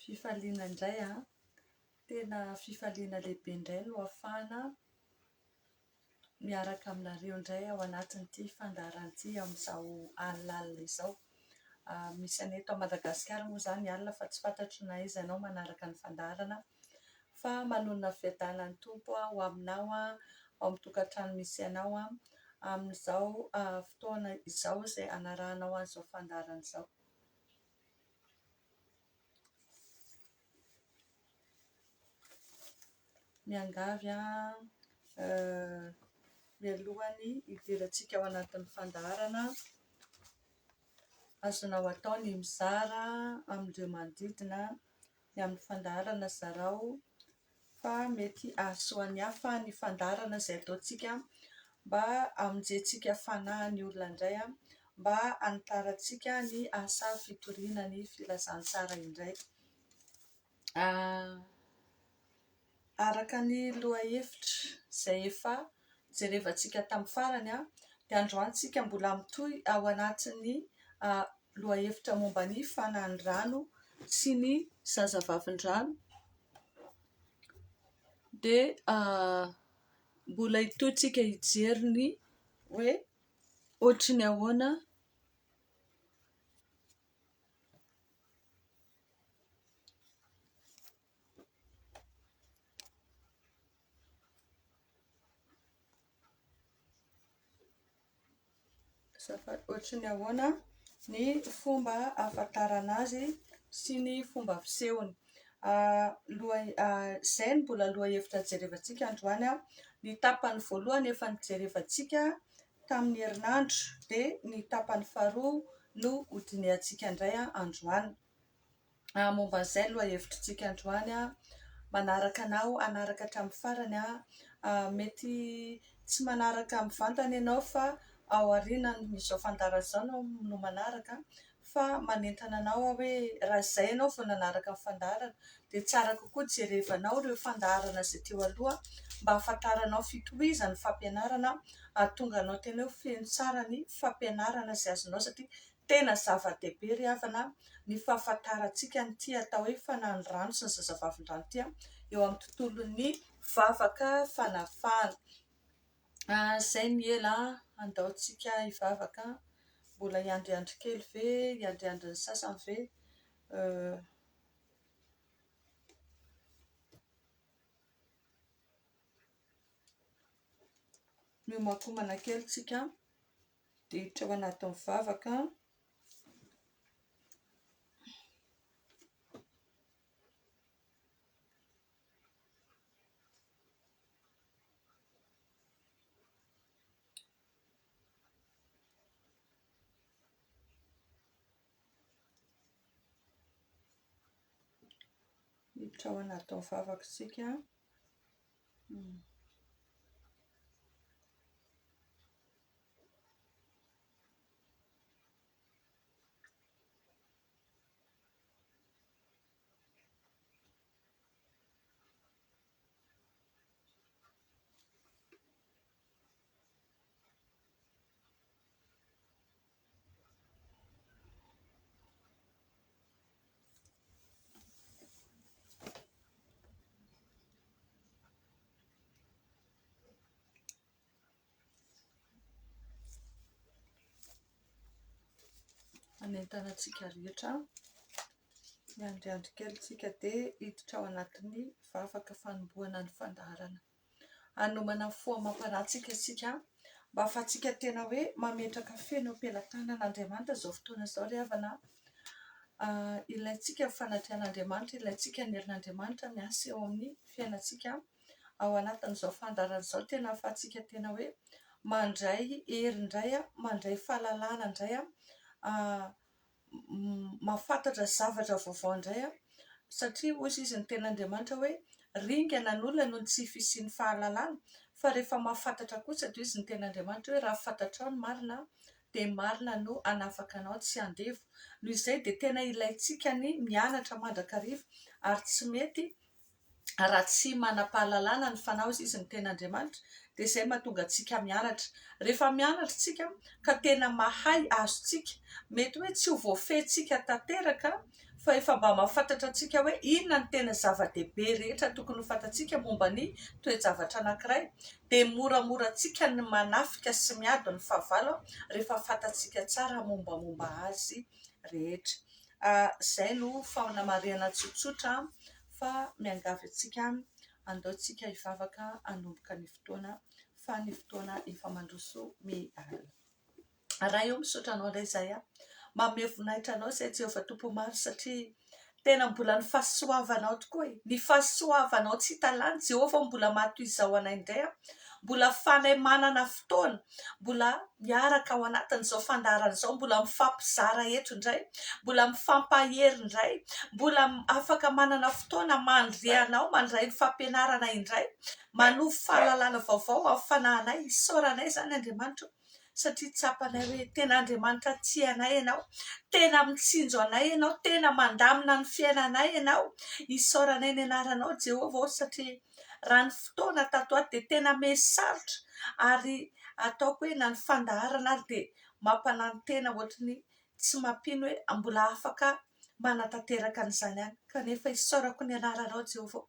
Fifaliana indray tena fifaliana lehibe indray no ahafahana miaraka aminareo indray ao anatin'ity fandaharana ity amin'izao alina izao. Misy anay eto Madagasikara moa izany alina fa tsy fantatro na aiza ianao manaraka ny fandaharana fa manonona fiadanan'ny tompo ho aminao ao amin'ny tokantrano misy anao amin'izao fotoana izao izay anarahanao an'izao fandaharana izao. Miangavy mialohany hidirantsika ao anatin'ny fandaharana, azonao atao ny mizara amin'ireo manodidina ny amin'ny fandaharana zarao fa mety ahasoan'ny hafa ny fandaharana izay ataontsika mba hamonjentsika fanahy ny olona indray, mba hanitarantsika ny asa fitoriana ny filazantsara indray. Araka ny lohahevitra izay efa jerevantsika tamin'ny farany dia androany tsika mbola mitohy ao anatin'ny lohahevitra momba ny fanahin'ny rano sy ny zazavavin-drano, dia mbola hitohintsika hijery ny hoe ohatry ny ahoana ny fomba ahafantarana azy sy ny fomba fisehony. Izay no mbola lohahevitra jerevantsika androany. Ny tapany voalohany efa nijerevantsika tamin'ny herinandro, dia ny tapany faharoa no hodiniantsika indray androany. Momba izay lohahevitrintsika androany, manaraka anao hanaraka hatramin'ny farany. Mety tsy manaraka mivantana ianao fa ao aorianany izao fandaharana izao no manaraka, fa manentana anao hoe raha izay ianao vao nanaraka ny fandaharana dia tsara kokoa jerevanao ireo fandaharana izay teo aloha mba hahafantaranao fitohizan'ny fampianarana, hahatonga anao tena hoe feno tsara ny fampianarana izay azonao, satria tena zava-dehibe ry havana ny fahafantarantsika n'ity atao hoe fanahin'ny rano sy ny zazavavin-drano ity eo amin'ny tontolon'ny vavaka fanafahana. Izay ny ela andaontsika hivavaka, mbola hiandriandry kely ve, hiandriandry ny sasany ve, miomankomana kely tsika dia hiditra ao anatin'ny vavaka. Hiditra ao anatin'ny vavaka isika. Anentana antsika rehetra, miandriandry kely tsika dia hiditra ao anatin'ny vavaka fanombohana ny fandaharana. Hanomana fo amam-panahintsika isika mba ahafahantsika tena hoe mametraka feno am-pelantanan'Andriamanitra izao fotoana izao ry havana. Ilaintsika ny fanatrehan'Andriamanitra, ilaintsika ny herin'Andriamanitra miasa eo amin'ny fiainantsika ao anatin'izao fandaharana izao. Tena ahafahantsika tena hoe mandray hery indray, mandray fahalalana indray, mahafantatra zavatra vaovao indray, satria hoy izy ny ten'Andriamanitra hoe ringana ny olona noho ny tsy fisian'ny fahalalana, fa rehefa mahafantatra kosa dia izy ny ten'Andriamanitra hoe raha fantatrao ny marina dia marina no hanafaka anao tsy handevo. Noho izay dia tena ilaintsika ny mianatra mandrakariva, ary tsy mety raha tsy manam-pahalalana ny fanahy izy ny ten'Andriamanitra, dia izay mahatonga antsika mianatra. Rehefa mianatra tsika ka tena mahay azotsika, mety hoe tsy ho voafehintsika tanteraka fa efa mba mahafantatra antsika hoe inona ny tena zava-dehibe rehetra tokony ho fantatsika momba ny toe-javatra anankiray, dia moramora antsika ny manafika sy miady ny fahavalo rehefa fantatsika tsara mombamomba azy rehetra. Izay no fanamarihana tsotsotra fa miangavy antsika andaontsika hivavaka hanomboka ny fotoana, fa ny fotoana efa mandroso miala. Raha eo misaotra anao indray izay manome voninahitra anao izay Jehovah Tompo-maro, satria tena mbola ny fahasoavanao tokoa ny fahasoavanao tsy hitalany Jehovah, mbola mahatoy izao anay indray mbola fanay manana fotoana, mbola miaraka ao anatin'izao fandaharana izao, mbola mifampizara eto indray, mbola mifampahery indray, mbola afaka manana fotoana mandreanao mandray ny fampianarana indray, manovo fahalalana vaovao amin'ny fanahinay. Isaoranay izany Andriamanitra, satria tsapanay hoe tena Andriamanitra tia anay ianao, tena mitsinjo anay ianao, tena mandamina ny fiainanay ianao. Isaoranay ny anaranao Jehovah, satria raha ny fotoana tato ato dia tena mesarotra, ary ataoko hoe na ny fandaharana ary dia mampanantena ohatran'ny tsy mampino hoe mbola afaka manatanteraka an'izany ihany. Kanefa isaorako ny anaranao Jehovah,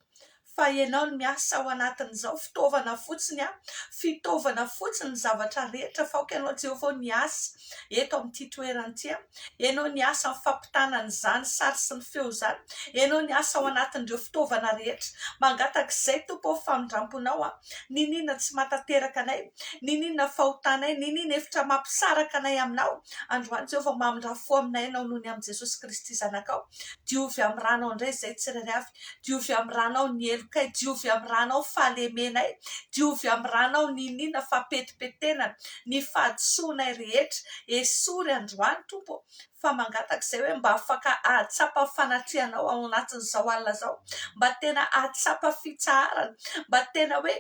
fa ianao no miasa ao anatin'izao fitaovana fotsiny, fitaovana fotsiny ny zavatra rehetra. Faoka ianao Jehovah ny asa eto amin'ity toerana ity, ianao ny asa amin'ny fampitanana izany sary sy ny feo izany, ianao ny asa ao anatin'ireo fitaovana rehetra. Mangataka izay Tompo famindramponao, ninona tsy matateraka anay, ninona fahotanay, ninona efitra mampisaraka anay aminao. Androany Jehovah mamindrafo aminay ianao noho ny amin'i Jesosy Kristy zanakao. Diovy amin'ny ranao indray izay tsirairay avy, diovy amin'ny ranao ny elokay, diovy amin'ny ranao fahalemenay, diovy amin'ny ranao ninona fampetipetena, ny fahadisoanay rehetra. Esory androany Tompo, fa mangataka izay hoe mba afaka ahatsapa fanatrianao ao anatin'izao alina izao, mba tena ahatsapa fitsaharana, mba tena hoe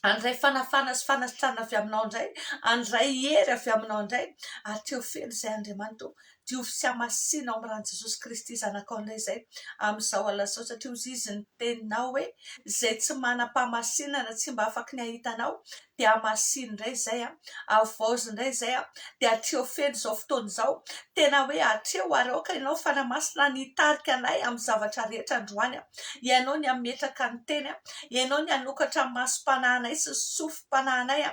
andray fanafana sy fanasitrana avy aminao indray, andray hery avy aminao indray. Atreo feno izay Andriamanitra, diovy sy hamasina ao amin'irany Jesosy Kristy zanakao indray izay amin'izao alina izao, satria hozy izy ny teninao hoe izay tsy manam-pamasinana tsy mba afaky ny ahitanao dia hamasina indray izay, avozy indray izay, dia atreo feno izao fotoana izao. Tena hoe atreo aroka ianao fanamasina nitarika anay amin'ny zavatra rehetra androany. Ianao ny ametraka ny teny, ianao ny anokatra masom-panahinay sy sofim-panahinay,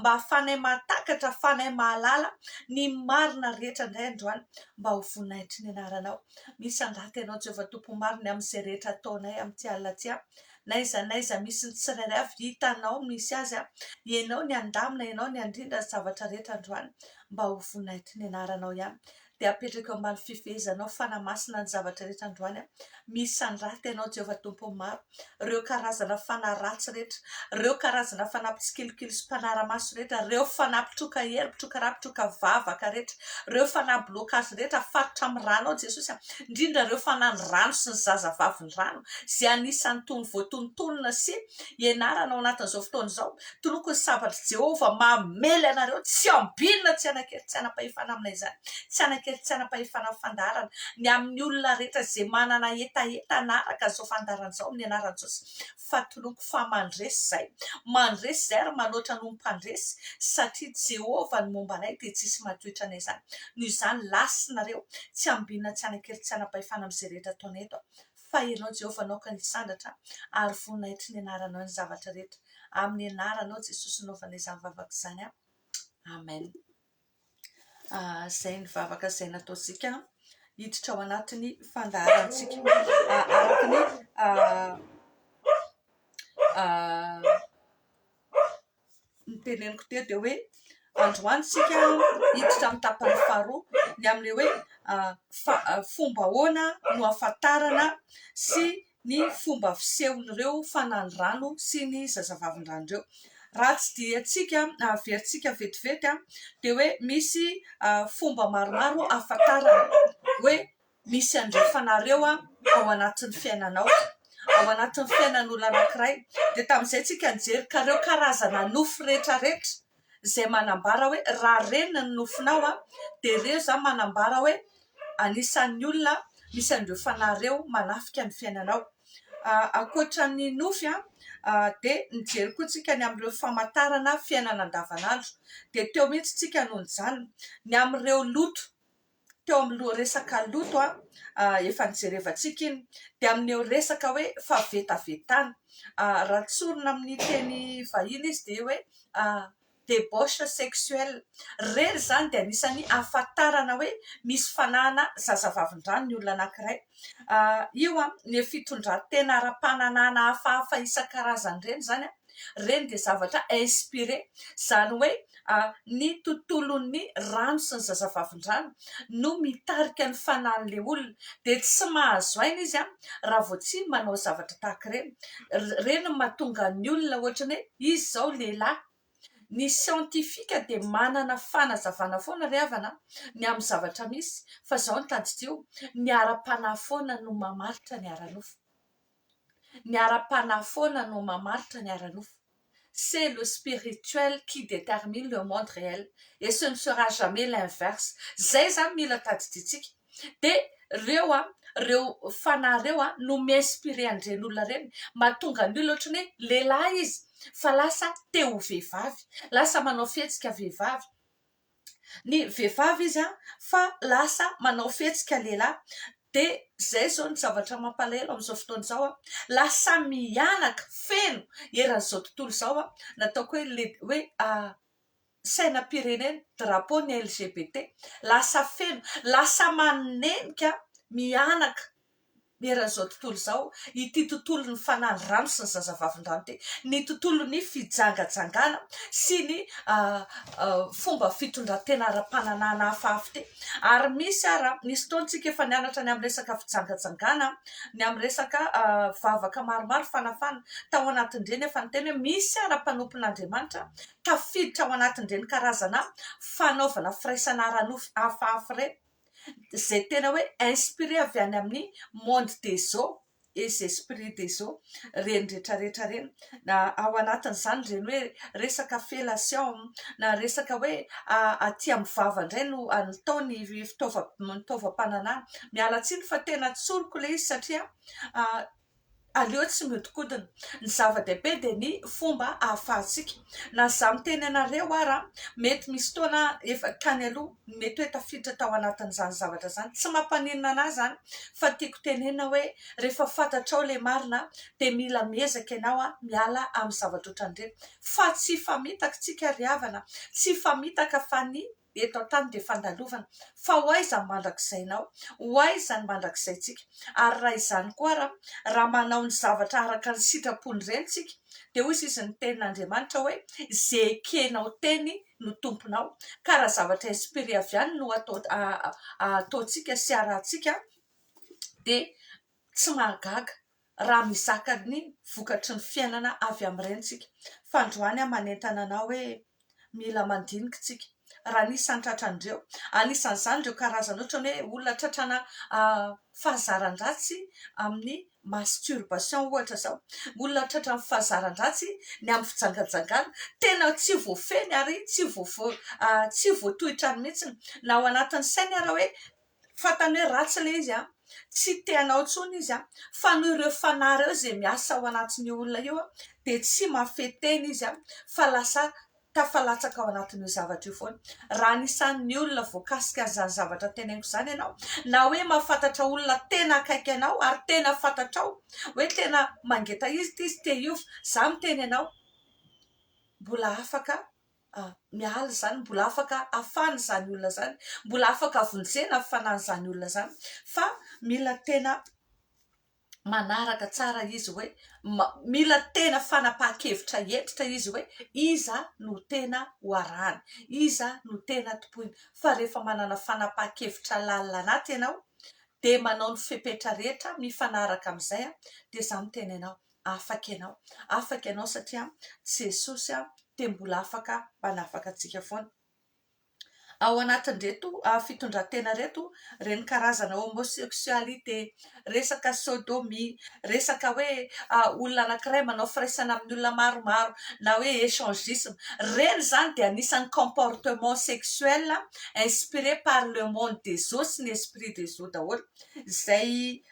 mba hafanay mahatakatra, hafanay mahalala ny marina rehetra indray androany. Mba ho voninahitry ny anaranao. Misy andraty ianao Jehovah Tompo-maro ny amin'izay rehetra ataonay amin'ity alina ity, naiza misy ny tsirairay avy hitanao misy azy, ianao ny andamina, ianao ny andrindra ny zavatra rehetra androany. Mba ho voninahitry ny anaranao ihany, dia apetraka ambany fifehezanao fanamasina ny zavatra rehetra androany. Misy andraty ianao Jehovah Tompo-maro, ireo karazana fanaratsy rehetra, ireo karazana fanapitsikilokilo sy mpanaramaso rehetra, ireo fanapitroka hery, pitroka ra, pitroka vavaka rehetra, ireo fanablokazy rehetra fatotra amin'ny rano ao Jesosy, indrindra ireo fanany rano sy ny zazavavy ny rano, izay anisan'ny tony voatontonona sy ianarana ao anatin'izao fotoana izao. Toloko ny sabatra Jehovah mamely anareo, tsy ambinina, tsy anankely, tsy anam-pahefana aminay izany, tsy anankely, tsy anam-pahefana amin'ny fandaharana ny amin'ny olona rehetra izay manana etaeta anaraka izao fandaharana izao amin'ny anaran'i Jesosy. Fa toloko fa mandresy izay, mandresy izay ary manoatra no mpandresy, satria Jehovah ny momba anay dia tsisy mahatohitra anay izany. Noho izany lasinareo, tsy ambinina, tsy anankely, tsy anam-pahefana amin'izay rehetra ataonay eto, fa ianao Jehovah anao ka nisandatra, ary voninahitry ny anaranao ny zavatra rehetra. Amin'ny anaranao Jesosy naovanay izany vavaka izany. Amen. Izay ny vavaka izay nataontsika hiditra ao anatin'ny fandaharantsika araka ny teneniko teo dia hoe androany sika hiditra amin'ny tapany faharoa ny amin'ilay hoe fomba ahoana no ahafantarana sy ny fomba fisehon'ireo fanandrano sy ny zazavavindrano ireo. Raha tsy diantsika averintsika vetivety dia hoe misy fomba maromaro ahafantarana hoe misy andrefanareo ao anatin'ny fiainanao, ao anatin'ny fiainan'olona anankiray. Dia tamin'izay tsika nijery ka ireo karazana nofo rehetrarehetra izay manambara hoe raha renina ny nofinao dia ireo zany manambara hoe anisan'ny olona misy andrefanareo manafika ny fiainanao. Ankoatra ny nofy dia nijery koa tsika ny amin'ireo famantarana fiainana andavanandro dia teo mihitsy tsika noho izany ny amin'ireo loto teo amin'ny resaka loto efa nijerevantsika iny dia amin'ireo resaka hoe favetavetana raha tsorina amin'ny teny vahiny izy dia hoe débauche sexuelle reny zany dia anisany ahafantarana hoe misy fanahana zazavavin-drano ny olona anankiray io ny fitondran-tena ara-pananana hafahafa isan-karazany reny zany reny dia zavatra inspiré zany hoe ny tontolon'ny rano sy ny zazavavin-drano no mitarika ny fanahin'ilay olona dia tsy mahazo aina izy raha vao tsy manao zavatra tahaka reny mahatonga ny olona ohatrany hoe izy zao lehilahy ny siantifika dia manana fanazavana foana ry havana ny amin'ny zavatra misy fa zao ny tadidio ny ara-panahy foana no mamaritra ny ara-nofo ny ara-panahy foana no mamaritra ny ara-nofo. C'est le spirituel qui détermine le monde réel et ce ne sera jamais l'inverse. Zay zany mila tadiditsika dia reo fanahy reo no mi-inspiré an'ireny olona reny mahatonga ny olona ohatrany hoe lehilahy izy fa lasa te ho vehivavy lasa manao fihetsika vehivavy ny vehivavy izy fa lasa manao fihetsika lehilahy dia zay zao ny zavatra mampalahelo amin'izao fotoana izao lasa mianaka feno eran'izao tontolo izao nataoko hoe sainam-pirenena drapeau ny LGBT lasa feno lasa manenika mianaka eran'izao tontolo izao ity tontolo ny fanahy rano sy ny zazavavin-drano ty ny tontolo ny fijangajangana sy ny fomba fitondran-tena ara-pananana hafahafa ty ary misy nisy fotoantsika efa nianatra ny amin'ny resaka fijangajangana ny amin'ny resaka vavaka maromaro fanafana tao anatin'ireny efa niteny hoe misy ara-panompon'Andriamanitra tafiditra ao anatin'ireny karazana fanaovana firaisana ara-nofo hafahafa ireny zay tena hoe inspiré avy any amin'ny monde des eaux et esprits des eaux reny rehetrarehetra reny na ao anatin'izany reny hoe resaka fellation na resaka hoe aty amin'ny vava indray no natao ny fitaovam-pananana miala tsiny fa tena tsoriko ilay izy satria aleo tsy miodikodina ny zava-dehibe dia ny fomba ahafahantsika na za miteny anareo mety misy fotoana efa tany aloha mety hoe tafiditra tao anatin'izany zavatra zany tsy mampaninona anazy zany fa tiako tenena hoe rehefa fantatrao le marina dia mila miezaka ianao miala amin'ny zavatra ohatran'ireny fa tsy famitaka tsika ry havana tsy famitaka fa ny eto an-tany dia fandalovana fa ho aiza ny mandrakizainao ho aiza ny mandrakizaintsika ary raha izany koa raha manao ny zavatra araka ny sitrapony ireny tsika dia hoy izy ny tenin'Andriamanitra hoe zay ekenao teny no tomponao ka raha zavatra inspiré avy any no ataontsika sy arahantsika dia tsy mahagaga raha mizaka ny vokatry ny fiainana avy amin'ireny tsika fa androany manentana anao hoe mila mandinika tsika raha nisy antratran'ireo anisan'izany ireo karazana ohatra hoe olona tratrana fahazaran-dratsy amin'ny masturbation ohatra zao olona tratrana fahazaran-dratsy ny amin'ny fijangajangana tena tsy voafeny ary tsy voatohitra ny mihitsiny na ao anatin'ny sainy raha hoe fantany hoe ratsy le izy tsy teanao tsony izy fa noho ireo fanahy ireo zay miasa ao anatin'ny olona io dia tsy mafeteny izy fa lasa tafalatsaka ao anatin'io zavatra io foana raha anisan'ny olona voakasika an'izany zavatra tenaiko izany ianao na hoe mahafantatra olona tena akaiky ianao ary tena fantatrao hoe tena mangeta izy te iova za miteny ianao mbola afaka miala zany mbola afaka afana zany olona zany mbola afaka avonjena amin'ny fanahyn'izany olona zany fa mila tena manaraka tsara izy hoe mila tena fanapahan-kevitra entitra izy hoe iza no tena hoarahany iza no tena topoiny fa rehefa manana fanapahan-kevitra lalina anaty ianao dia manao ny fepetra rehetra mifanaraka amin'izay dia za miteny ianao afaka ianao satria Jesosy dia mbola afaka manafaka antsika foana ao anatin'reto fitondran-tena reto reny karazana homosexualité resaka sodomie resaka hoe olona anankiray manao firaisana amin'ny olona maromaro na hoe échangisme reny zany dia anisan'ny comportement sexuel inspiré par le monde des eaux sy ny esprit des eaux daholo zay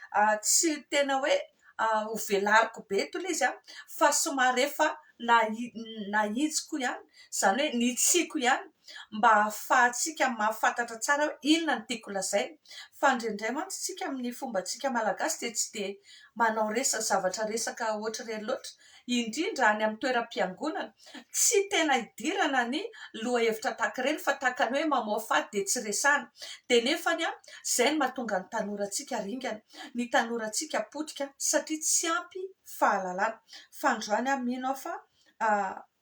tsy tena hoe ho velariko be eto ilay izy fa somary efa nahitsiko ihany, zany hoe nitsiko ihany mba ahafahantsika mahafantatra tsara hoe inona no tiako lazay. Fa indraindray mantsy tsika amin'ny fombantsika malagasy dia tsy dia manao zavatra resaka ohatr'ireny loatra, indrindra any amin'ny toeram-piangonana tsy tena idirana ny lohahevitra tahaka ireny fa tahaka ny hoe mamoha fady dia tsy resahana. Dia nefany izay no mahatonga ny tanorantsika ringana, ny tanorantsika potika satria tsy ampy fahalalana. Fa androany mino aho fa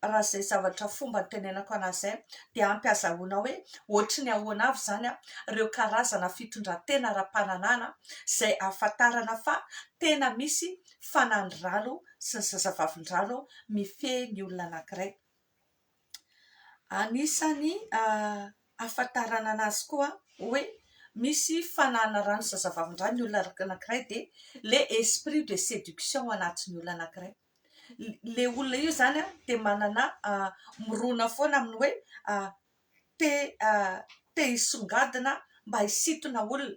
raha izay zavatra fomba ny tenenako anazy izay dia ampy azahoana hoe ohatry ny ahoana avy izany ireo karazana fitondran-tena ara-pananana izay ahafantarana fa tena misy fanandrano sy ny zazavavin-drano mifehy ny olona anankiray. Anisany ahafantarana anazy koa hoe misy fananana rano sy zazavavin-drano ny olona anankiray dia le esprit de séduction anatin'ny olona anankiray. Le olona io zany dia manana mirona foana amin'ny hoe te hisongadina mba hisintona olona,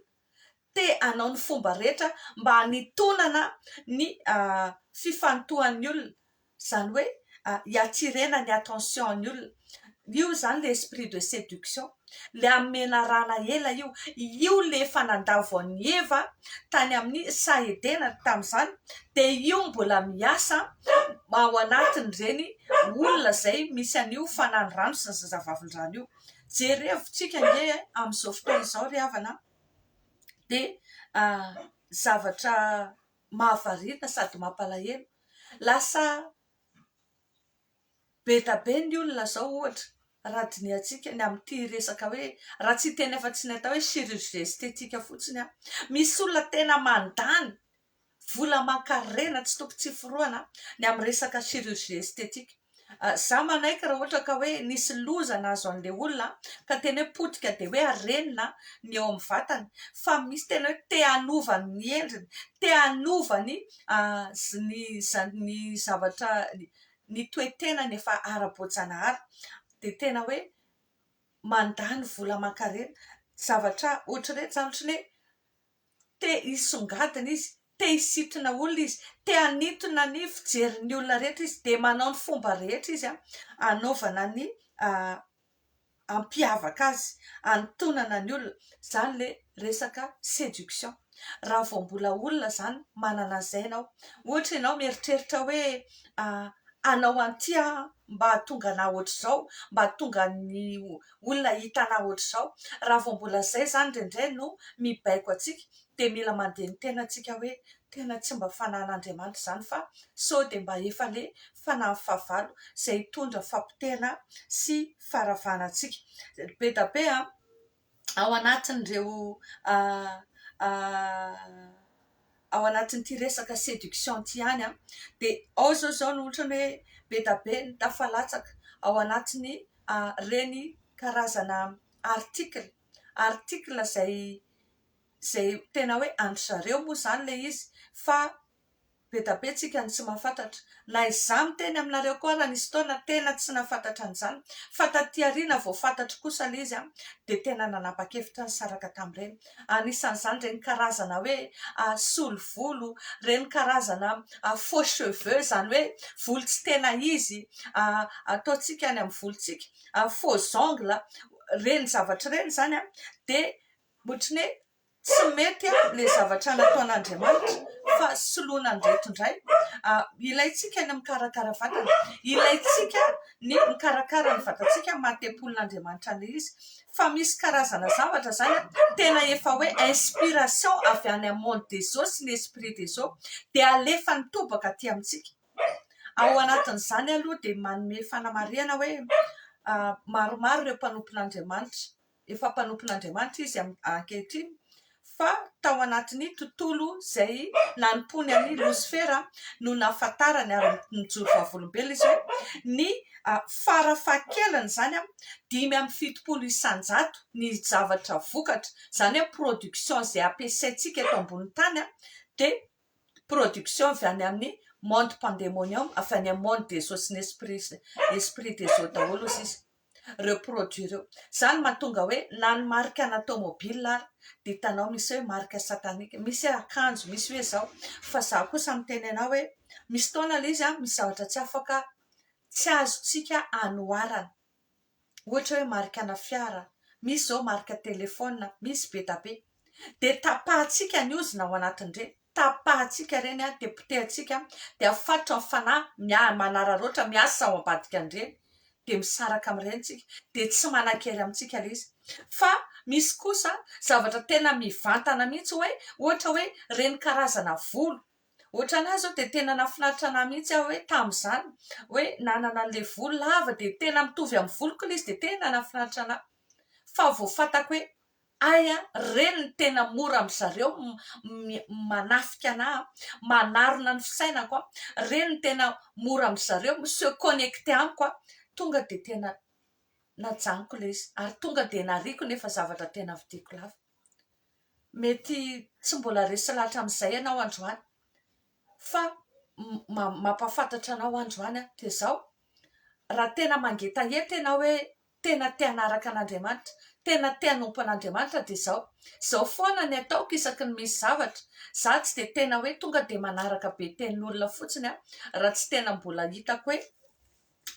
te hanao ny fomba rehetra mba hanitonana ny fifantohan'ny olona, zany hoe hiatirena ny attention-ny olona. Io zany le esprit de séduction, le amena rana ela io le efa nandavo an'i Eva tany amin'ny Saedena tamin'izany, dia io mbola miasa ao anatin'ireny olona izay misy an'io fanandrano sy ny zazavavin-drano io. Jerevintsika nge amin'izao fotoana izao ry havana dia zavatra mahavariana sady mampalahelo. Lasa be da be ny olona zao ohatra raha dinihantsika ny amin'ity resaka hoe raha tsy tena efa tsy natao hoe chirurgie estetika fotsiny misy olona tena mandany vola mankarena tsy toko tsy foroana ny amin'ny resaka chirurgie estetika. Za manaiky raha ohatra ka hoe nisy loza nahazo an'ilay olona ka tena hoe potika dia hoe arenina ny eo amin'ny vatany, fa misy tena hoe te hanovany ny endriny, te hanovany ny zavatra ny toe-tenany efa ara-boajanahary, dia tena hoe mandany vola mankarena zavatra ohatr'ireny zany ohatrany hoe te hisongadina izy, te hisintona olona izy, te hanintona ny fijerin'ny olona rehetra izy, dia manao ny fomba rehetra izy hanaovana ny hampiavaka azy, hantonana ny olona. Zany le resaka séduction. Raha vao mbola olona zany manana an'izay ianao, ohatra ianao mieritreritra hoe anao an'ity mba hahatonga anahy ohatr'izao, mba hahatonga ny olona hitanao ohatr'izao. Raha vao mbola izay zany indraindray no mibaiko antsika dia mila mandeha ny tenantsika hoe tena tsy mba fanan'Andriamanitra izany fa sao dia mba efa le fanahy fahavalo izay hitondra fampitena sy faravanantsika. Be da be ao anatin'ireo ao anatin'ity resaka séduction ty ihany dia ao zao no ohatra hoe be da be ny tafalatsaka ao anatiny reny karazana article izay tena hoe andry zareo moa zany le izy, fa be da be tsika ny tsy mahafantatra. Na izaho miteny aminareo koa raha nisy fotoana tena tsy nahafantatra an'izany, fa taty aoriana vao fantatro kosa le izy dia tena nanapa-kevitra ny saraka tamin'ireny. Anisan'izany reny karazana hoe solo volo, reny karazana faux cheveux, zany hoe volo tsy tena izy, ataontsika any amin'ny volontsika, faux ongles, reny zavatra reny zany dia ohatrany hoe tsy mety le zavatra nataon'Andriamanitra fa soloina ndraiky. Ilaitsika ny mikarakara vatana, ilaitsika ny mikarakara ny vatantsika mahatem-polon'Andriamanitra an'ilay izy. Fa misy karazana zavatra zany tena efa hoe inspiration avy any amin'ny monde des eaux sy ny esprit des eaux dia alefa ny tobaka aty amintsika. Ao anatin'izany aloha dia manome fanamariana hoe maromaro ireo mpanompon'Andriamanitra, efa mpanompon'Andriamanitra izy ankehitriny, fa tao anatin'ny tontolo izay nanompoany an'i Losifera no nahafantarany ary nijoro vavolombelona izy hoe ny farafahakeliny zany 5.7 isan-jato ny zavatra vokatra, zany hoe production izay ampiasaintsika eto ambony tany dia production avy any amin'ny monde pandémonium, avy any amin'ny monde des eaux sy ny esprit des eaux daholo izy. ireo produit ireo. Zany mahatonga hoe na ny marika ana tômôbila ary dia hitanao misy hoe marika satanika, misy akanjo misy hoe zao. Fa za kosa miteny anao hoe misy taona ilay izy misy zavatra tsy afaka tsy azontsika anoharana. Ohatra hoe marika ana fiara, misy zao marika telefona, misy be da be. Dia tapahintsika ny ozona ao anatin'ireny, tapahintsika ireny dia potehintsika dia afatotra amin'ny fanahy manararaotra miasa ao ambadika an'ireny dia misaraka amin'ireny tsika dia tsy manan-kery amintsika ilay izy. Fa misy kosa zavatra tena mivantana mihitsy hoe ohatra hoe ireny karazana volo. Ohatra anahy zao dia tena nahafinaritra anahy mihitsy aho hoe tamin'izany hoe nanana an'ilay volo lava dia tena mitovy amin'ny voloko ilay izy dia tena nahafinaritra anahy. Fa vao fantako hoe aya reny ny tena mora amin'zareo manafika anahy, manarona ny fisainako, reny ny tena mora amin'zareo se connecté amiko, tonga dia tena najanoko ilay izy ary tonga dia nariako nefa zavatra tena vidiko lava. Mety tsy mbola resy lahatra amin'izay ianao androany fa mampafantatra anao androany dia zao. Raha tena mangetaheta ianao hoe tena te hanaraka an'Andriamanitra, tena te hanompo an'Andriamanitra dia zao foana ny ataoko isaky ny misy zavatra. Za tsy dia tena hoe tonga dia manaraka be tenin'olona fotsiny raha tsy tena mbola hitako hoe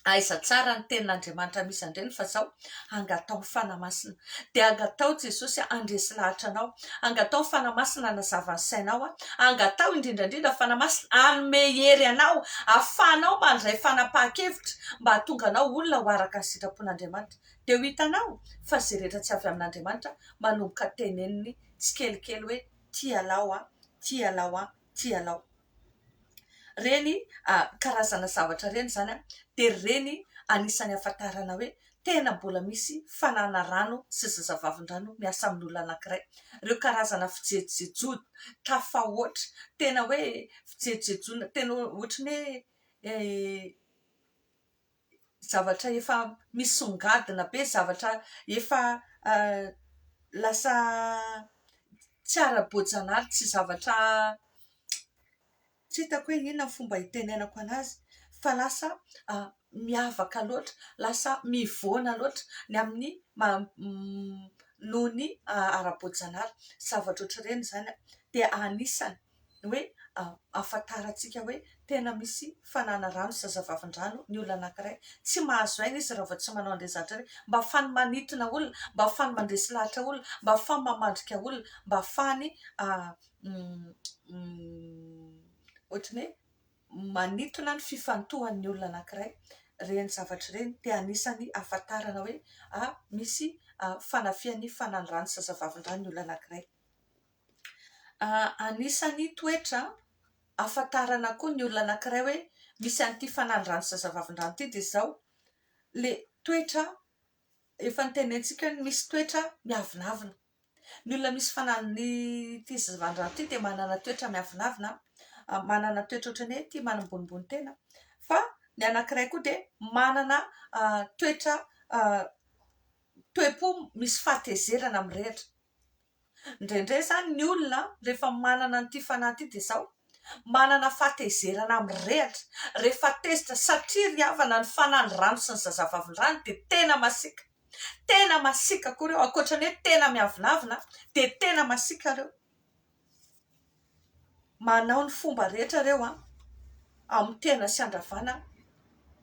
aiza tsara ny tenin'Andriamanitra misy andreny. Fa zao angatao fanamasina dia angatao Jesosy andresy lahatra anao, angatao fanamasina nazava ny sainao, angatao indrindrandrindra fanamasina anome hery anao, ahafahanao mandray fanapahan-kevitra mba hahatonga anao olona ho araka ny sitrapon'Andriamanitra. Dia ho hitanao fa izay rehetra tsy avy amin'Andriamanitra manomboka teneniny tsikelikely hoe tialao tialao tialao. Reny karazana zavatra reny zany dia reny anisan'ny ahafantarana hoe tena mbola misy fanana rano sy zazavavin-drano miasa amin'olona anankiray. Ireo karazana fijejijejona tafahoatra, tena hoe fijejijejona tena ohatran'ny hoe zavatra efa misongadina be, zavatra efa lasa tsy ara-boajanahary, tsy zavatra tsy hitako hoe inona ny fomba hitenenako anazy, fa lasa miavaka loatra, lasa mivoana loatra ny amin'ny noho ny ara-boajanahary. Zavatra ohatr'ireny zany dia anisany hoe ahafantarantsika hoe tena misy fanana rano sy zazavavin-drano ny olona anankiray. Tsy mahazo aina izy raha vao tsy manao an'ilay zavatra ireny, mba ahafahany manintona olona, mba ahafahany mandresy lahatra olona, mba ahafahany mamandrika olona, mba ahafahany ohatrany hoe manintona ny fifantohan'ny olona anankiray. Reny zavatra ireny dia anisany ahafantarana hoe misy fanafiany fanan'ny rano sy zazavavin-drano ny olona anankiray. Anisany toetra ahafantarana koa ny olona anankiray hoe misy an'ity fanan'ny rano sy zazavavin-drano ity dia zao le toetra efa nitenentsika misy toetra miavinavina. Ny olona misy fanan'ny ity zazavavin-drano ity dia manana toetra miavinavina, manana toetra ohatrany hoe tia manambonimbony tena. Fa ny anankiray koa dia manana toetra toe-po misy fahatezerana amin'ny rehatra. Indraindray zany ny olona rehefa manana an'ity fanahy ity dia zao manana fahatezerana amin'ny rehatra rehefa tezitra, satria ry havana ny fanan'ny rano sy ny zazavavin-drano dia tena masika koa ireo, ankoatrany hoe tena miavinavina dia tena masika ireo. Manao ny fomba rehetra ireo amin'ny tena sy andravana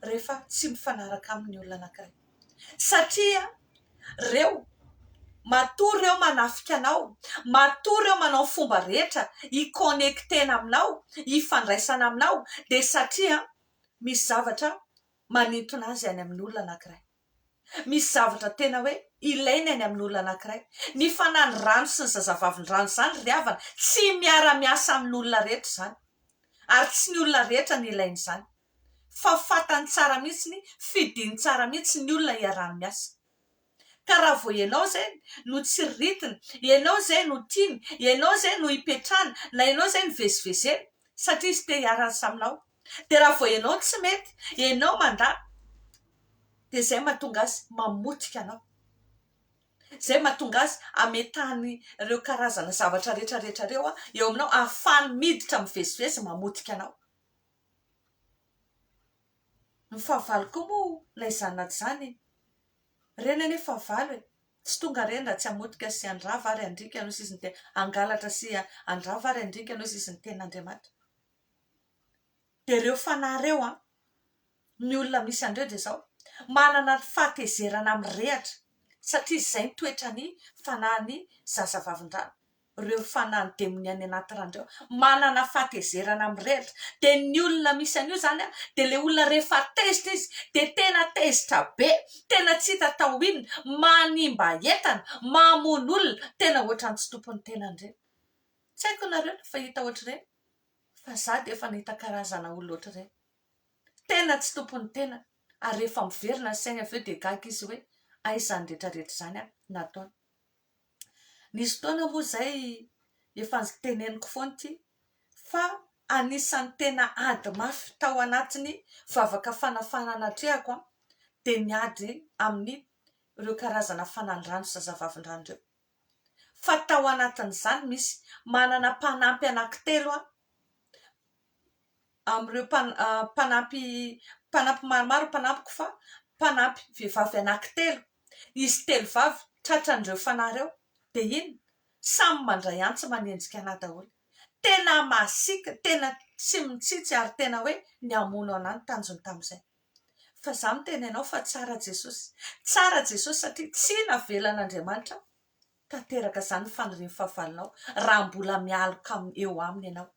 rehefa tsy mifanaraka amin'ny olona anankiray. Satria reo matory ireo manafika anao, matory ireo manao fomba rehetra hiconnectena aminao, hifandraisana aminao, dia satria misy zavatra manintona azy any amin'ny olona anankiray. Misy zavatra tena hoe ilainy any amin'ny olona anankiray. Ny fanan'ny rano sy ny zazavavin-drano zany ry havana tsy miara-miasa amin'olona rehetra zany, ary tsy ny olona rehetra ny ilainy zany, fa fantany tsara mihitsy, fidiny tsara mihitsy ny olona iarahany miasa. Ka raha vao ianao zay no tsy ritina, ianao zay no tiany, ianao zay no hipetrahany, na ianao zay no vezivezeny satria izy te hiarahasa aminao, dia raha vao ianao tsy mety, ianao mandà, dia zay mahatonga azy mamotika anao, zay mahatonga azy ametahany ireo karazana zavatra rehetrarehetra ireo eo aminao, ahafahany miditra mivezivezy mamotika anao. Ny fahavalo koa moa ilay zanona zany Reny anefa valy hoe tsy tonga reny raha tsy hamotika sy handrava ary handrika ianao sisy ny tena hangalatra sy handrava ary handrika ianao sisy ny ten'Andriamanitra. Dia ireo fanahy ireo ny olona misy andreo dia izao manana fahatezerana mirehatra satria izay ny toetra ny fanahin'ny zazavavin-drano. Ireo fanahy demony any anaty rano ireo manana fahatezerana mirehatra. Dia ny olona misy an'io zany dia ilay olona rehefa tezitra izy dia tena tezitra be, tena tsy hita tao inona, manimba entana, mamono olona, tena ohatran'ny tsy tompony tenany ireny. Tsy haiko nareo fa hita ohatr'ireny, fa za dia efa nahita karazana olona ohatr'ireny. Tena tsy tompony tenany ary rehefa miverina ny saina avy eo dia gaga izy hoe aizany rehetrarehetra izany nataony. Nisy fotoana moa izay efa teneniko foana ity fa anisan'ny tena ady mafy tao anatiny vavaka fanafanana trehako dia ny ady amin'ny ireo karazana fanandrano zazavavin-drano ireo. Fa tao anatin'izany misy manana mpanampy anankitelo amin'ireo mpanampy maromaro mpanampiko fa mpanampy vehivavy anankitelo. Izy telo vavy tratran'ireo fanahy ireo dia iny samy mandray antsy manenjika anahy daholo. Tena masika, tena tsy mitsitsy ary tena hoe ny hamono anahy ny tanjony tamin'izay. Fa za miteny ianao fa tsara Jesosy satria tsy navelan'Andriamanitra tanteraka izany ny fanirian'ny fahavalonao raha mbola mialoka eo aminy ianao.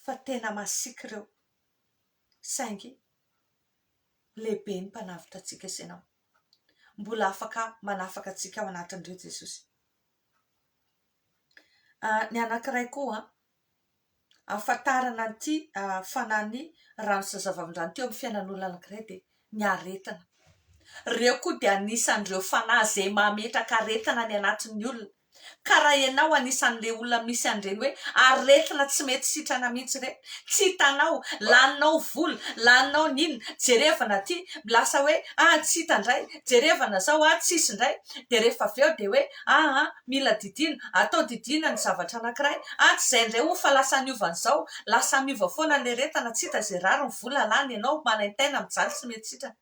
Fa tena masika ireo saingy lehibe ny mpanavitra antsika sy ianao. Mbola afaka manafaka antsika ao anatin'ireo Jesosy. Ny anankiray koa ahafantarana an'ity fanahin'ny rano zazavavin-drano teo amin'ny fiainan'olona anankiray dia ny aretina. Ireo koa dia anisan'ireo fanahy izay mametraka aretina ny anatin'ny olona. Ka raha ianao anisan'ilay olona misy an'ireny hoe aretina tsy mety sitrana mihitsy ireny, tsy hitanao, laninao vola, laninao n'inona, jerevana aty lasa hoe tsy hita indray, jerevana zao tsisy indray, dia rehefa avy eo dia hoe mila didina, atao didina ny zavatra anankiray, tsy izay indray ho fa lasa niovan'izao, lasa miova foana ny aretina, tsy hita izay rary ny vola lany, ianao manaintaina mijaly tsy mety sitrana.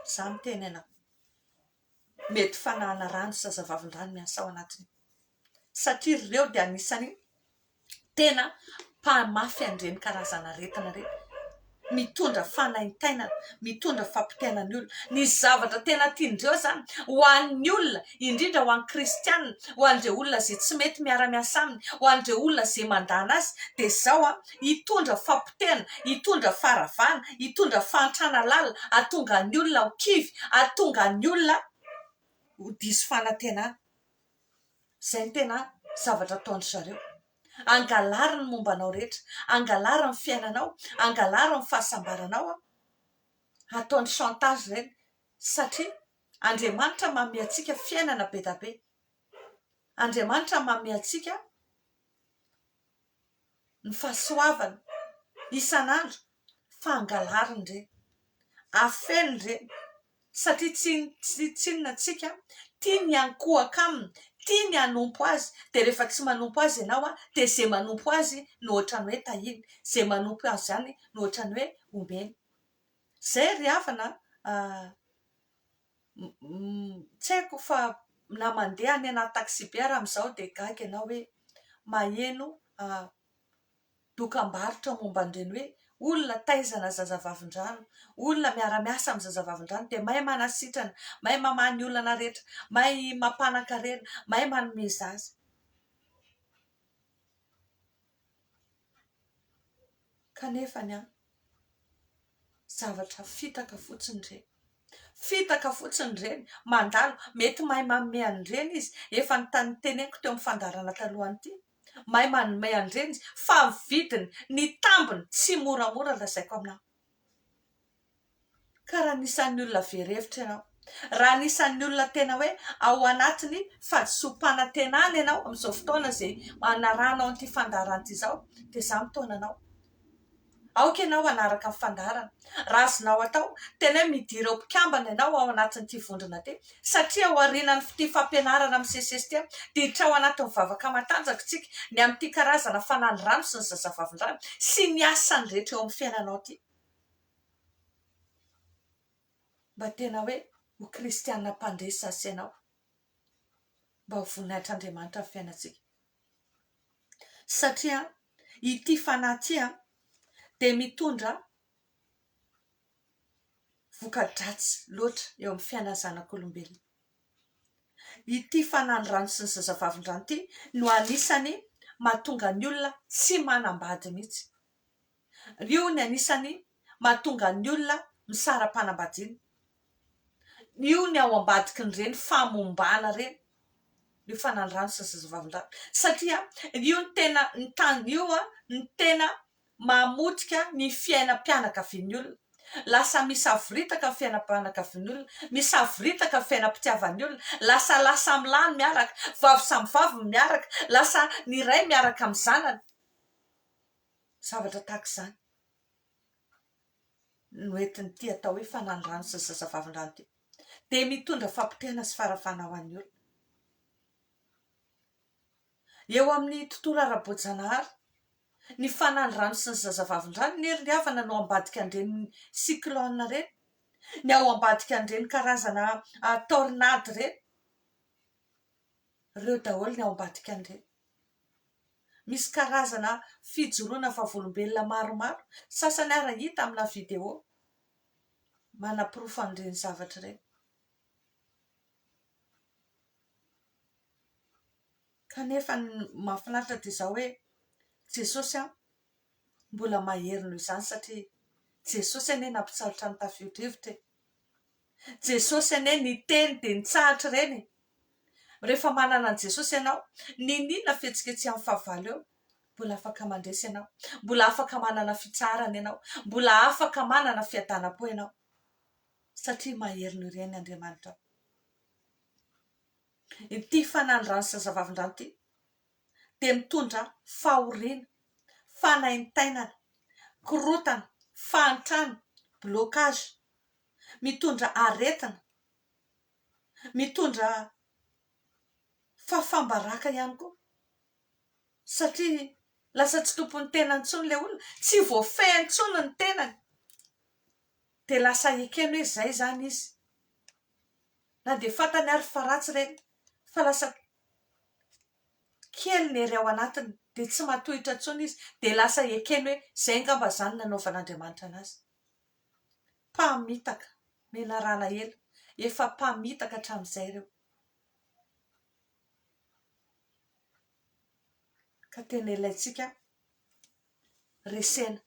Za miteny ianao mety fanahana rano zazavavin-drano miasa ao anatiny satria ireo dia anisany tena mpamafy an'ireny karazana aretina ireny, mitondra fanaintainana, mitondra fampitaina ny olona. Ny zavatra tena tiandreo zany ho an'ny olona, indrindra ho an'ny kristianina, ho an'ireo olona izay tsy mety miara-miasa aminy, ho an'ireo olona izay mandana azy dia izao hitondra fampitaina, hitondra faharavana, hitondra fahantrana lalina, hahatonga ny olona ho kivy, hahatonga ny olona ho diso fanantenana. Izay ny tena zavatra ataon'ny zareo. Angalary ny mombanao rehetra, angalary ny fiainanao, angalary ny fahasambaranao, ataon'ny chantage ireny satria Andriamanitra manome antsika fiainana be da be. Andriamanitra manome antsika ny fahasoavana isan'andro fa angalariny ireny, afeny ireny satria tsy inona antsika tia ny ankohaka aminy, tia ny hanompo azy, dia rehefa tsy manompo azy ianao dia izay manompo azy no ohatrany hoe tahiny, izay manompo azy izany no ohatrany hoe omeny. Izay ry havana tsy haiko fa na mandeha any anaty taxi be raha amin'izao dia gaga ianao hoe maheno dokam-barotra momba an'ireny hoe olona taizana zazavavin-drano, olona miara-miasa amin'ny zazavavin-drano dia mahay manasitrana, mahay mamaha ny olana rehetra, mahay mampanankarena, mahay manome zaza. Kanefa zavatra fitaka fotsiny ireny. Fitaka fotsiny ireny, mandalo, mety mahay manome an'ireny izy, efa teneniko teo amin'ny fandarana talohany ity, mahay manome an'ireny izy, fa ny vidiny, ny tambiny, tsy moramora lazaiko aminahy. Ka raha anisan'ny olona verevitra ianao, raha anisan'ny olona tena hoe ao anatiny fahadisom-panantenana ianao amin'izao fotoana izay anarahanao an'ity fandarana ity izao, dia za mitaona anao. Aoka ianao hanaraka ny fandarana. Raha azonao atao, tena hoe midiry eo mpikambana ianao ao anatin'ity vondrona ity, satria ao aorianany ity fampianarana amin'ny CCS ity diditra ao anatin'ny vavaka matanjaka tsika ny amin'ity karazana fanahiny rano sy ny zazavavin-drano sy ny asany rehetra eo amin'ny fiainanao ity. mba tena hoe ho kristianina mpandresy sy ianao mba ho voninahitry'Andriamanitra amin'ny fiainantsika. Satria ity fanahy ity dia mitondra voka-dratsy loatra eo amin'ny fiainan'ny zanak'olombelona. Ity fanahiny rano sy ny zazavavin-drano ity no anisany mahatonga ny olona tsy manambady mihitsy. Io ny anisany mahatonga ny olona misara-panambadiana. Io ny ao ambadiky ny reny famombana reny, io fanahiny rano sy ny zazavavin-drano. Satria io ny tena ny tany io ny tena mamotika ny fiainam-pianakavian'ny olona. Lasa misy avoritaka fiainam-pianakavian'ny olona, misy avoritaka fiainam-pitiavan'ny olona, lasa milany miaraka, vavy samy vavy miaraka, lasa ny ray miaraka amin'ny zanany. Zavatra tahaka izany no entin'ity atao hoe fanahiny rano sy ny zazavavin-drano ity. Dia mitondra fampitehana sy farafana ho an'ny olona. Eo amin'ny tontolo ara-boajanahary, ny fanahiny rano sy ny zazavavin-drano ny ry-havana no ambadika an'ireny cyclone ireny, ny ao ambadika an'ireny karazana tornade ireny. Ireo daholo ny ao ambadika an'ireny. Misy karazana fijoroana vavolombelona maromaro, sasany ary hita amina video manam-porofo an'ireny zavatra ireny. Kanefa ny mahafinaritra dia izao hoe Jesosy mbola mahery noho izany, satria Jesosy anie nampitsahatra ny tafio-drivotra. Jesosy anie niteny dia nitsahatra ireny. Rehefa manana an' Jesosy ianao, ninona fihetsiketsy amin'ny fahavalo eo, mbola afaka mandresy ianao, mbola afaka manana fitsarana ianao, mbola afaka manana fiadanam-po ianao, satria mahery noho ireny Andriamanitra. Ity fanahiny rano sy zazavavin-drano ity dia mitondra fahoriana, fanaintainana, korotana, fahantrana, blocage, mitondra aretina, mitondra fahafambaraka ihany koa. Satria lasa tsy tompony tenany intsony ilay olona, tsy voafehy intsony ny tenany, dia lasa ekeny hoe izay zany izy. Na dia fantany ary fa ratsy ireny, fa lasa kely ny hery ao anatiny, dia tsy matohitra intsony izy, dia lasa ekeny hoe izay angamba zany nanaovan'Andriamanitra anazy. Mpamitaka, menarana ela, efa mpamitaka hatramin'izay ireo. Ka tena ilaitsika resena,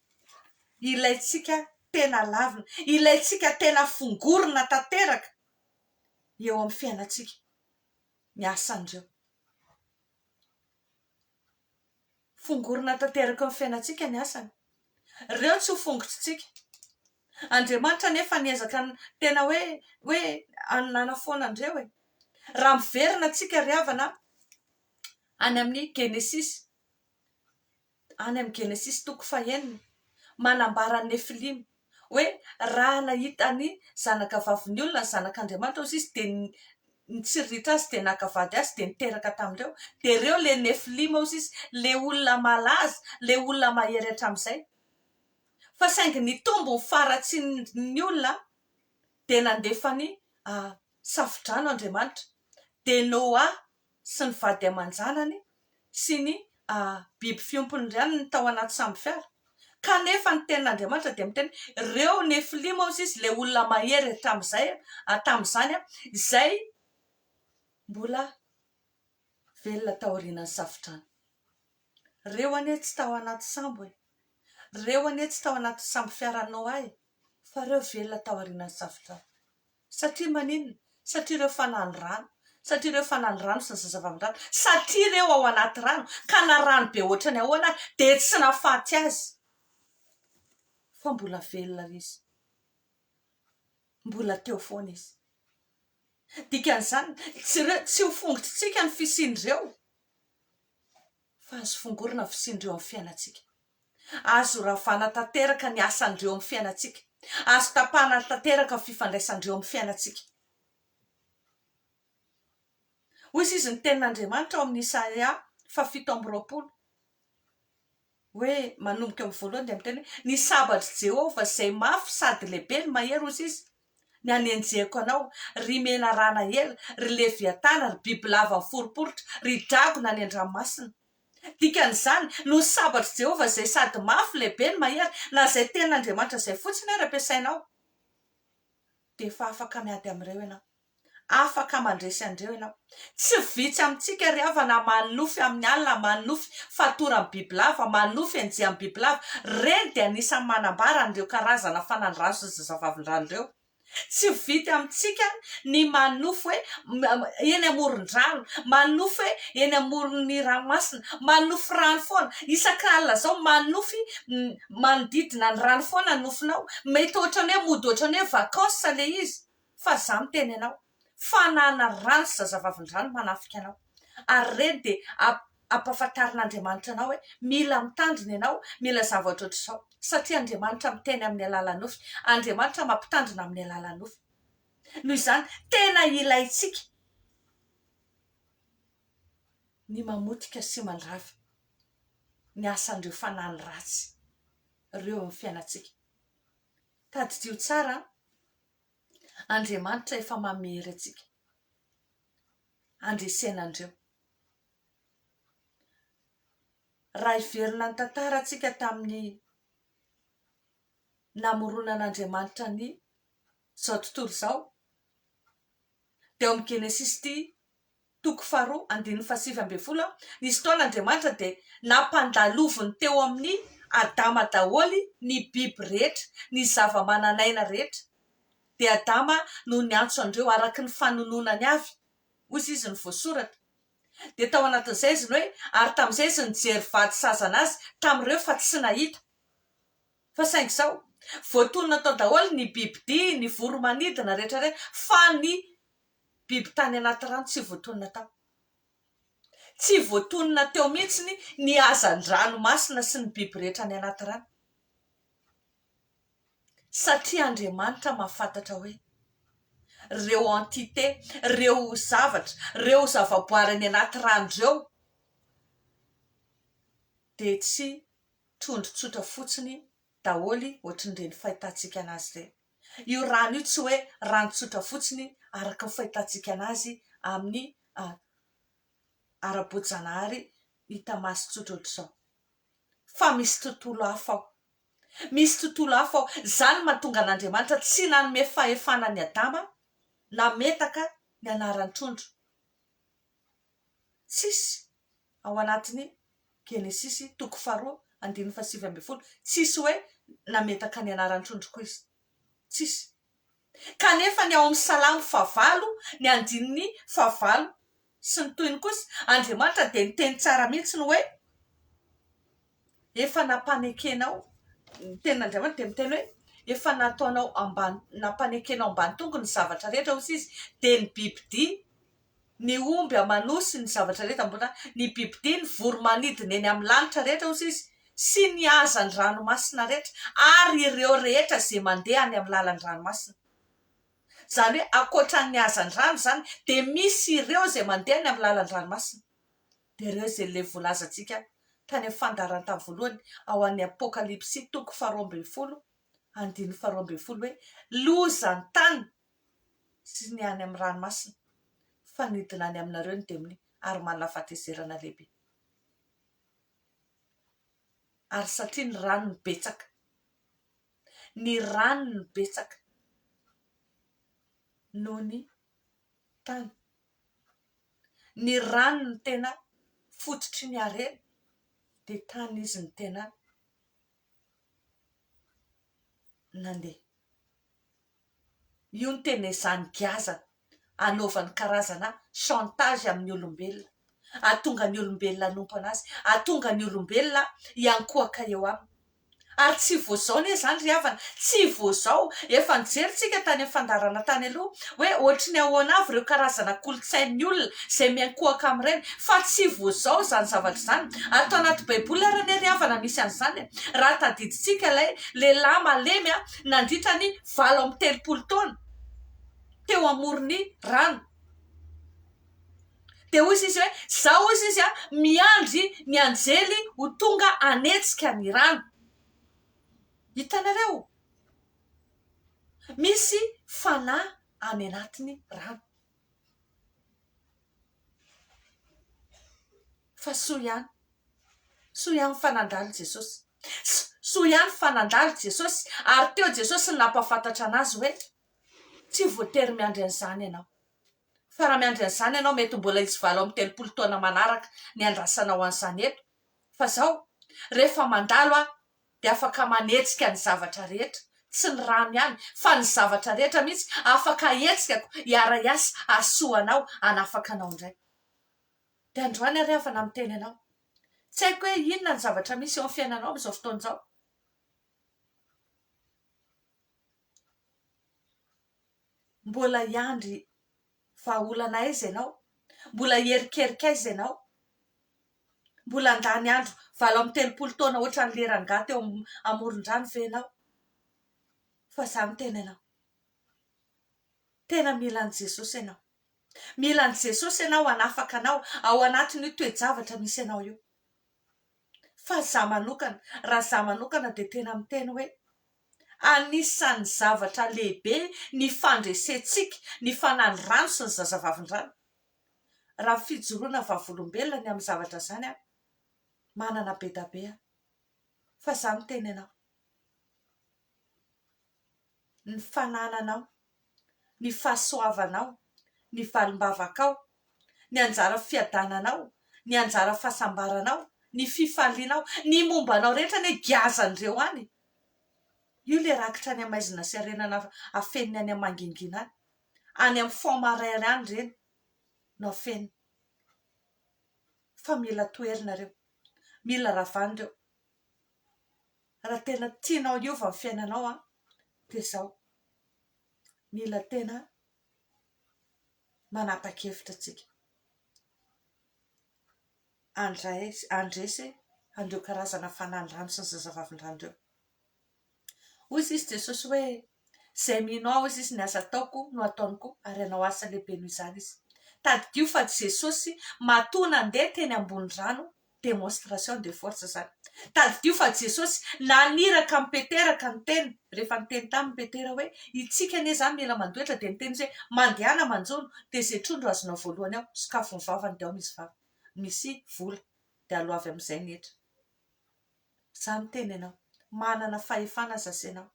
ilaitsika tena lavina, ilaitsika tena fongorina tanteraka eo amin'ny fiainantsika ny asan'ireo. Fongorina tanteraka amin'ny fiainantsika ny asany. Ireo tsy ho fongotritsika. Andriamanitra nefa niezaka tena hoe nanafona andreo e. Raha miverina antsika ry-havana any amin'ny Genesisy, any amin'ny Genesisy 1 manambara ny Nefilimy hoe raha nahitany zanaka vavin'ny olona ny zanak'Andriamanitra ozy izy dia nitsiritra azy dia nakavady azy dia niteraka tamin'ireo. Dia ireo le Nefilimy ozy izy, le olona malaza, le olona mahery hatramin'izay. Fa saingy ny tombo ny faratsian'ny olona dia nandefany safidrano Andriamanitra. Dia Noa sy ny vady aman-janany sy ny biby fiompony ihany ny tao anaty samby fiara. Kanefa ny tenin'Andriamanitra dia miteny ireo Nefilimy ozy izy, le olona mahery tamin'izany izay mbola velona tao aorian'ny safidrano. Ireo anie tsy tao anaty sambo e, ireo anie tsy tao anaty samby fiara Noa e, fa ireo velona tao aorian'ny safidrano. Satria maninona? Satria ireo fanahiny rano, satria ireo fanahiny rano sy ny zazavavin-drano, satria ireo ao anaty rano, ka na rano be ohatrany ahoana dia tsy nahafaty azy, fa mbola velona izy, mbola teo foana izy. Dikan'izany tsy ho fongotritsika ny fisian'ireo, fa azo fongorina fisian'ireo amin'ny fiainantsika. Azo ravana tanteraka ny asan'ireo amin'ny fiainantsika, azo tapahana tanteraka ny fifandraisan'ireo amin'ny fiainantsika. Hoy izy ny tenin'Andriamanitra ao amin'ny Isaia 7:20 hoe manomboka amin'ny voalohany dia miteny ny sabatry Jehovah izay mafy sady lehibe ny mahery ozy izy, ny anenjeko anao ry mena rana ela ry leviatana ry bibilava foroporitra ry dragona ny andranomasina dikan'izany no sabatry Jehovah zay sady mafy lehibe ny mahery na zay ten'Andriamanitra zay fotsiny ary ampiasainao de efa afaka miady amin'ireo ianao afaka mandresy andreo ianao tsy vitsy amintsika ry havana manofy amin'ny alina manofy fatora amin'ny bibilava manofy enjea amin'ny bibilava reny de anisan'ny manambara an'ireo karazana fanandraso sy zavavindrano tsy vity amintsika ny manofy hoe eny amoron-drano manofy hoe eny amoron'ny ranomasina manofy rano foana isan-kalina zao manofy manodidina ny rano foana nofinao mety ohatrany hoe mody ohatrany hoe vakansa le izy fa za miteny ianao fanana rano sy zazavavin-drano manafika anao ary reny de ampafantarin'Andriamanitra anao hoe mila mitandrina ianao mila zavatra ohatr'izao satria Andriamanitra miteny amin'ny alalan'nofy Andriamanitra mampitandrina amin'ny alalan'nofy noho izany tena ilaitsika ny mamotika sy mandravy ny asan'ireo fanany ratsy ireo amin'ny fiainantsika tadidio tsara Andriamanitra efa mamery atsika andresenandreo raha iverina ny tantara atsika tamin'ny namoronan'Andriamanitra ny zao tontolo zao de ao amin'ny Genesis ty 2:7 nisy taon'Andriamanitra de nampandaloviny teo amin'ny Adama daholy ny biby rehetra ny zava-mananaina rehetra de Adama no niantso andreo araky ny fanononany avy ozy izy ny voasoratra de tao anatin'izay izy ny hoe ary tamin'izay izy nijery vady sazana azy tamin'ireo fa tsy nahita fa saingy zao voatonona tao daholo ny bibidia ny voromanidina rehetrarehetra fa ny biby tany anaty rano tsy voatonona tao tsy voatonona teo mihitsiny ny hazan-dranomasina sy ny biby rehetra ny anaty rano satria Andriamanitra mahafantatra hoe reo entité reo zavatra reo zavaboary ny anaty rano reo de tsy trondro tsotra fotsiny daholy ohatrin'ireny fahitantsika anazy ireny io rano io tsy hoe rano tsotra fotsiny araka ny fahitantsika anazy amin'ny ara-boajanahary hita masy tsotra ohatr'izao fa misy tontolo hafa ao misy tontolo hafa ao zany mahatonga an'Andriamanitra tsy nanome fahefana ny Adama na metaka ny anaran'ny trondro tsisy ao anatiny Genesis 2:7 tsisy hoe nametaka ny anaran'ny trondro koa izy tsisy kanefa ny ao amin'ny Salamo 9 ny andininy 9 sy ny toyny kosa Andriamanitra de niteny tsara mihitsy ny hoe efa nampanekenao ten'Andriamanitra de miteny hoe efa nataonao ambany nampanekenao ambany tongo ny zavatra rehetra hozy izy de ny bibidia ny omby amanosy ny zavatra rehetra ambona ny bibidia ny voromanidina eny amin'ny lanitra rehetra hozy izy sy ny hazany ranomasina rehetra ary ireo rehetra zay mandeha any amin'ny lalan'ny ranomasina zany hoe akoatran'ny hazany rano zany de misy ireo zay mandeha any amin'ny lalan'ny ranomasina de ireo zay le volazantsika tany amin'ny fandarany tamin'ny voalohany ao an'ny Apokalipsy 2:12 hoe lozany tany sy ny any amin'ny ranomasina fanidina any aminareo ny demony ary manana fahatezerana lehibe ary satria ny rano ny betsaka ny rano ny betsaka noho ny tany ny rano ny tena fototry ny harena de tany izy ny tena nandeha io ny tena izany giazana anaovan'ny karazana chantage amin'ny olombelona ahatonga ny olombelona hanompo anazy ahatonga ny olombelona hiankohaka eo aminy ary tsy voazao ne zany ry havana tsy voazao efa nijeritsika tany amin'ny fandarana tany aloha hoe ohatry ny ahoana avy ireo karazana kolotsain'ny olona zay miankohaka amin'ireny fa tsy voazao zany zavatra zany atao anaty baiboly ary ne ry havana misy an'izany raha tadiditsika lehilahy malemy nandritra ny 7 taona teo amorony rano de hozy izy hoe zao izy izy miandry ny anjely ho tonga anetsika ny rano hitanareo misy fanahy any anatiny rano. Fa soa ihany fanandalo Jesosy. Soa ihany fanandalo Jesosy, ary teo Jesosy nampafantatra anazy hoe tsy voatery miandry an'izany ianao. Fa raha miandry an'izany ianao mety mbola izy valo amin'ny 30 taona manaraka ny andrasanao an'izany eto. Fa zao rehefa mandalo aho dia afaka manetsika ny zavatra rehetra, tsy ny rano ihany fa ny zavatra rehetra mihitsy afaka etsikako hiara-iasa ahasoanao hanafaka anao indray. Dia androany ary avana miteny anao, tsy haiko hoe inona ny zavatra misy eo amin'ny fiainanao amin'izao fotoan'izao. Mbola hiandry vahaolana aiza ianao? Mbola herikerika aiza ianao? Mbola andany andro 30 taona ohatra ny lerangaha teo amoron-drano ve ianao? Fa za miteny ianao, tena mila an' Jesosy ianao. Mila an' Jesosy ianao hanafaka anao ao anatin'io toe-javatra misy ianao io. Fa za manokana, raha za manokana dia tena miteny hoe anisan'ny zavatra lehibe ny fandresentsika ny fanany rano sy ny zazavavin-drano. Raha fijoroana vavolombelona ny amin'ny zavatra zany a, manana be da be. Fa za miteny ianao, ny fanananao, ny fahasoavanao, ny valim-bavakao, ny anjara fiadananao, ny anjara fahasambaranao, ny fifalianao, ny mombanao rehetra ny giazan'ireo any. Io le rakitra any amaizina sy arenana afeniny any amangingina any. Any amin'ny fomarary any ireny no afeniny. Fa mila toerina ireo, mila ravana ireo. Raha tena tianao hiova amin'ny fiainanao a, dia izao. Mila tena manapa-kevitra tsika. Andresy andreo karazana fanandrano sy ny zazavavin-drano ireo. Hoy izy Jesosy hoe izay mino aho izy ny asa ataoko no ataoniko ary anao asa lehibe noho izany izy. Tadidio fa Jesosy matoa nandeha teny ambony rano, démonstration de force zany. Tadidio fa Jesosy naniraka mipeteraka ny teny, rehefa niteny tamin'ny Petera hoe itsika anie zany mila mandoetra, dia niteny izy hoe mandehana manjono dia izay trondro azonao voalohany ao sokafo ny vavany dia ao misy vava, misy vola dia aloavy amin'izay ny hetra. Za miteny ianao, manana fahefana zazainao.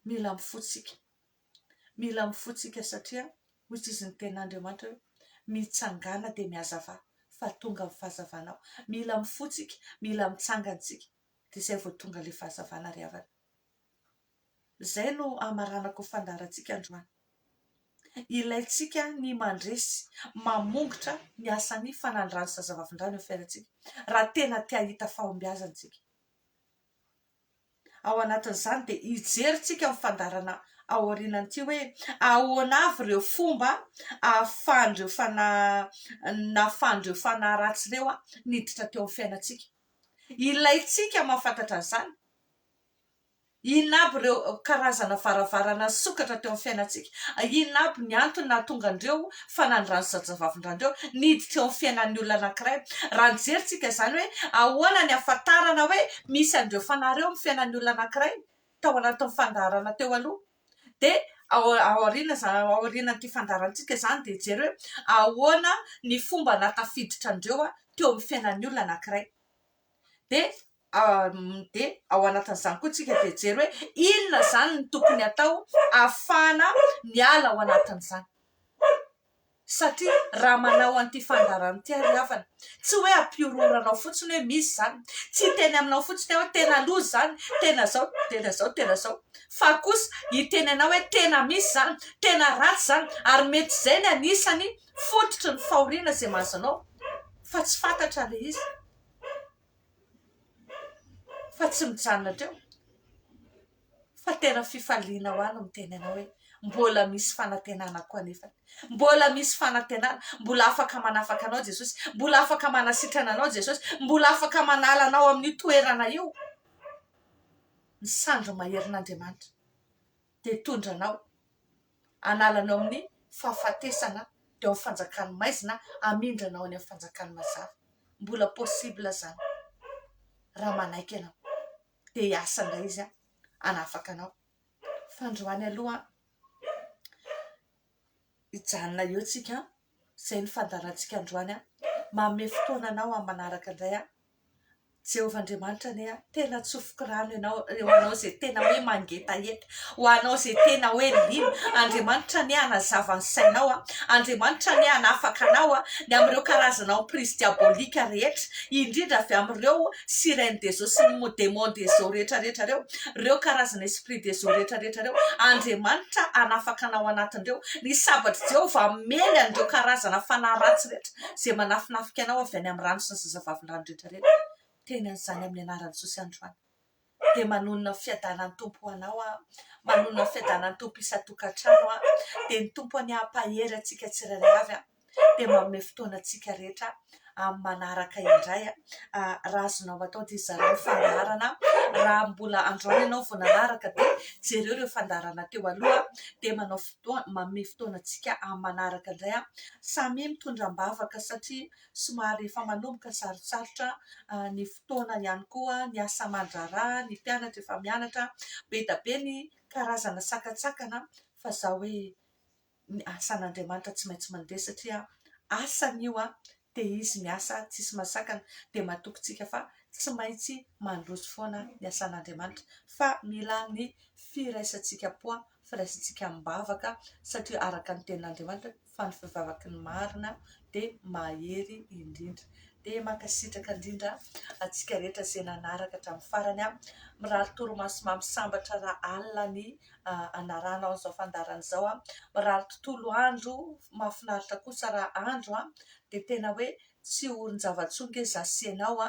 Mila mifotsika. Mila mifotsika satria hoy izy ny tenin'Andriamanitra hoe mitsangana dia mihazava fa tonga ny fahazavanao. Mila mifotsika, mila mitsangantsika dia izay vao tonga ilay fahazavana ry havana. Izay no amaranako fandaharantsika androany. Ilaitsika ny mandresy, mamongotra ny asan'ny fanandrano sy zazavavin-drano eo fiainantsika. Raha tena tia hita fahombiazantsika. Ao anatin'izany dia hijerintsika amin'ny fandarana ao aorianan'ity hoe ahoana avy ireo fomba ahafahandreo fanahy ratsy ireo niditra teo amin'ny fiainantsika. Ilaitsika mahafantatra an'izany. Inona aby ireo karazana varavarana sokatra teo amin'ny fiainantsika. Inona aby ny antony nahatonga andreo fanandrano sy zazavavin-drano niditra eo amin'ny fiainan'ny olona anankiray. Raha njerintsika izany hoe ahoana ny ahafantarana hoe misy andreo fanahy ireo amin'ny fiainan'ny olona anankiray tao anatin'ny fandaharana teo aloha. Dia aorianan'ity fandaharantsika izany dia jery hoe ahoana ny fomba natafiditra andreo teo amin'ny fiainan'ny olona anankiray. Dia ao anatin'izany koa tsika dia jery hoe inona zany ny tokony atao ahafahana miala ao anatin'izany. Satria raha manao an'ity fandaharana ity ary havana, tsy hoe ampiororanao fotsiny hoe misy zany, tsy teny aminao fotsiny hoe tena loza zany, tena zao, tena zao, tena zao. Fa kosa hiteny anao hoe tena misy zany, tena ratsy zany, ary mety izay ny anisany fototry ny fahoriana izay mahazonao. Fa tsy fantatra le izy. Fa tsy mijanona teo. Fa tena fifaliana ho any miteny anao hoe mbola misy fanantenana koa anefa. Mbola misy fanantenana, mbola afaka manafaka anao Jesosy, mbola afaka manasitrana anao Jesosy, mbola afaka manala anao amin'ny toerana io. Ny sandro maherin'Andriamanitra dia hitondra anao, analanao amin'ny fahafatesana teo amin'ny fanjakany maizina, amindra anao any amin'ny fanjakany mazava. Mbola possible zany. Raha manaiky ianao dia hiasa indray izy anafaka anao. Fandroany aloha hijanona eo tsika, izay ny fandaharantsika androany manome fotoana anao amin'ny manaraka indray Jehovah-Andriamanitra anie tena tsofoka rano ianao, ho anao izay tena hoe mangetaheta, ho anao izay tena hoe lino. Andriamanitra anie hanazava ny sainao Andriamanitra anie hanafaka anao ny amin'ireo karazana emprise diabolika rehetra, indrindra avy amin'ireo sirène des eaux sy ny démon des eaux rehetrarehetra reo, ireo karazana esprit des eaux rehetrarehetra reo. Andriamanitra hanafaka anao anatin'ireo. Ny sabatry Jehovah mely an'ireo karazana fanahy ratsy rehetra izay manafinafika anao avy any amin'ny rano sy ny zazavavin'ny rano rehetrarehetra. Tena izany amin'ny anaran'i Jesosy androany. Dia manonona fiadanan'ny tompo anao manonona fiadanan'ny tompo isan-tokantrano dia ny tompo any hampahery antsika tsirairay avy dia manome fotoana antsika rehetra amin'ny manaraka indray raha azonao atao dia zareo fandaharana. Raha mbola androany ianao vao nanaraka dia jereo ireo fandaharana teo aloha dia manao fotoana, manome fotoana antsika amin'ny manaraka indray samy mitondram-bavaka satria somary efa manomboka sarotsarotra ny fotoana ihany koa, ny asa aman-draharaha, ny mpianatra efa mianatra, be da be ny karazana sakatsakana fa zaho hoe ny asan'Andriamanitra tsy maintsy mandeha satria asany io dia izy miasa tsisy masakana. Dia mahatoky tsika fa tsy maintsy mandroso foana ny asan'Andriamanitra fa mila ny firaisantsika po, firaisantsika mibavaka satria araka ny tenin'Andriamanitra fa ny fivavaky ny marina dia mahery indrindra. Dia mankasitraka indrindra antsika rehetra izay nanaraka hatramin'ny farany mirary toromaso mampisambatra raha alina ny anaranao izao fandaharana izao mirary tontolo andro mahafinaritra kosa raha andro dia tena hoe tsy horon-javatsonga zasianao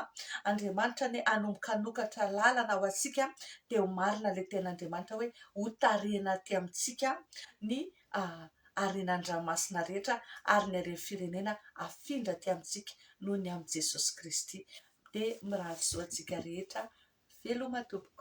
Andriamanitra ny hanomboka hanokatra lalana ho antsika dia ho marina ilay ten'Andriamanitra hoe ho tarihina aty amintsika ny harenan-dranomasina rehetra ary ny haren'ny firenena afindra aty amintsika noho ny amin'i Jesosy Kristy. Dia mirary soa antsika rehetra. Veloma tompoko.